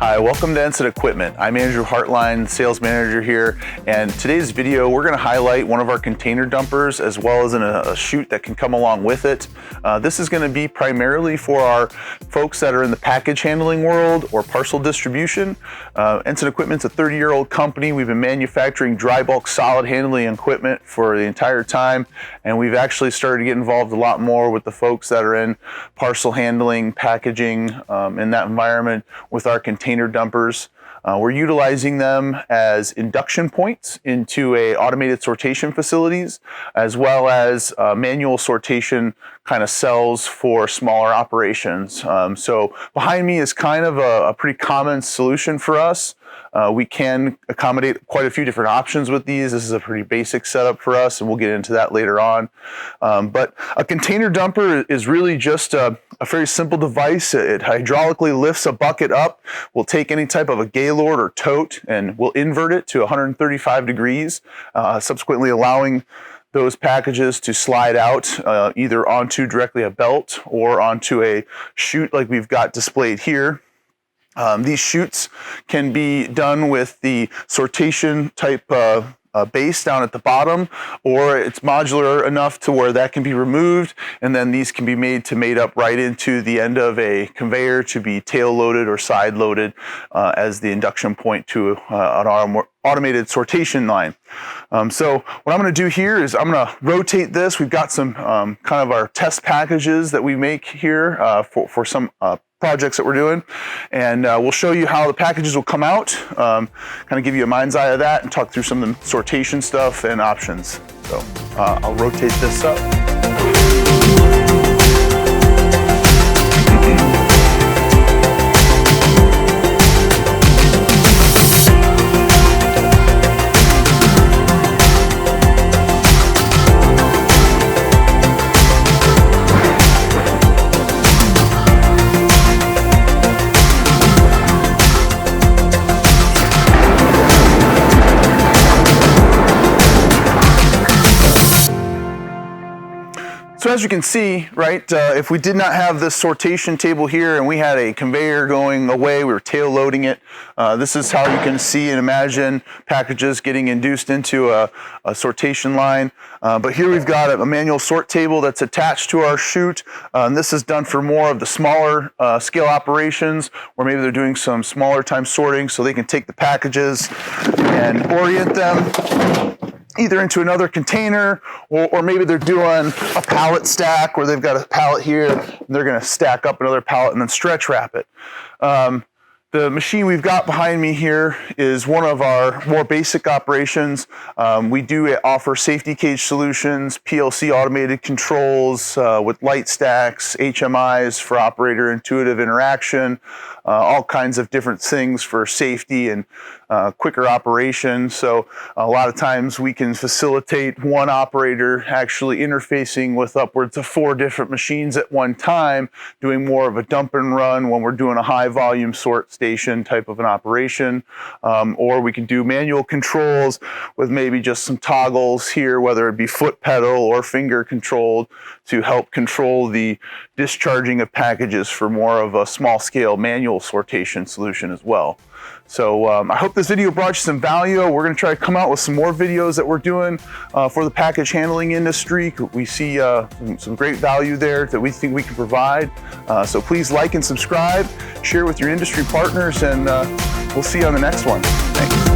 Hi, welcome to Ensign Equipment. I'm Andrew Hartline, sales manager here, and today's video we're going to highlight one of our container dumpers as well as a chute that can come along with it. This is going to be primarily for our folks that are in the package handling world or parcel distribution. Ensign Equipment's a 30-year-old company. We've been manufacturing dry bulk solid handling equipment for the entire time, and we've actually started to get involved a lot more with the folks that are in parcel handling, packaging, in that environment with our container dumpers. We're utilizing them as induction points into automated sortation facilities, as well as manual sortation kind of cells for smaller operations. So behind me is kind of a pretty common solution for us. We can accommodate quite a few different options with these. This is a pretty basic setup for us, and we'll get into that later on. But a container dumper is really just a very simple device. It hydraulically lifts a bucket up. We'll take any type of a gaylord or tote and we'll invert it to 135 degrees, subsequently allowing those packages to slide out either onto directly a belt or onto a chute like we've got displayed here. These chutes can be done with the sortation type base down at the bottom, or it's modular enough to where that can be removed, and then these can be made up right into the end of a conveyor to be tail loaded or side loaded as the induction point to an automated sortation line. So what I'm going to do here is I'm going to rotate this. We've got some kind of our test packages that we make here for some projects that we're doing, and we'll show you how the packages will come out, kind of give you a mind's eye of that and talk through some of the sortation stuff and options. So I'll rotate this up. So as you can see, right, if we did not have this sortation table here and we had a conveyor going away, we were tail loading it, this is how you can see and imagine packages getting induced into a sortation line. But here we've got a manual sort table that's attached to our chute. This is done for more of the smaller scale operations, where maybe they're doing some smaller time sorting, so they can take the packages and orient them either into another container, or maybe they're doing a pallet stack where they've got a pallet here and they're going to stack up another pallet and then stretch wrap it. The machine we've got behind me here is one of our more basic operations. We do offer safety cage solutions, PLC automated controls with light stacks, HMIs for operator intuitive interaction, all kinds of different things for safety and quicker operation. So a lot of times we can facilitate one operator actually interfacing with upwards of 4 different machines at one time, doing more of a dump and run when we're doing a high volume sort station type of an operation. Or we can do manual controls with maybe just some toggles here, whether it be foot pedal or finger controlled, to help control the discharging of packages for more of a small scale manual sortation solution as well. So I hope this video brought you some value. We're going to try to come out with some more videos that we're doing for the package handling industry. We see some great value there that we think we can provide. So please like and subscribe, share with your industry partners, and we'll see you on the next one. Thanks.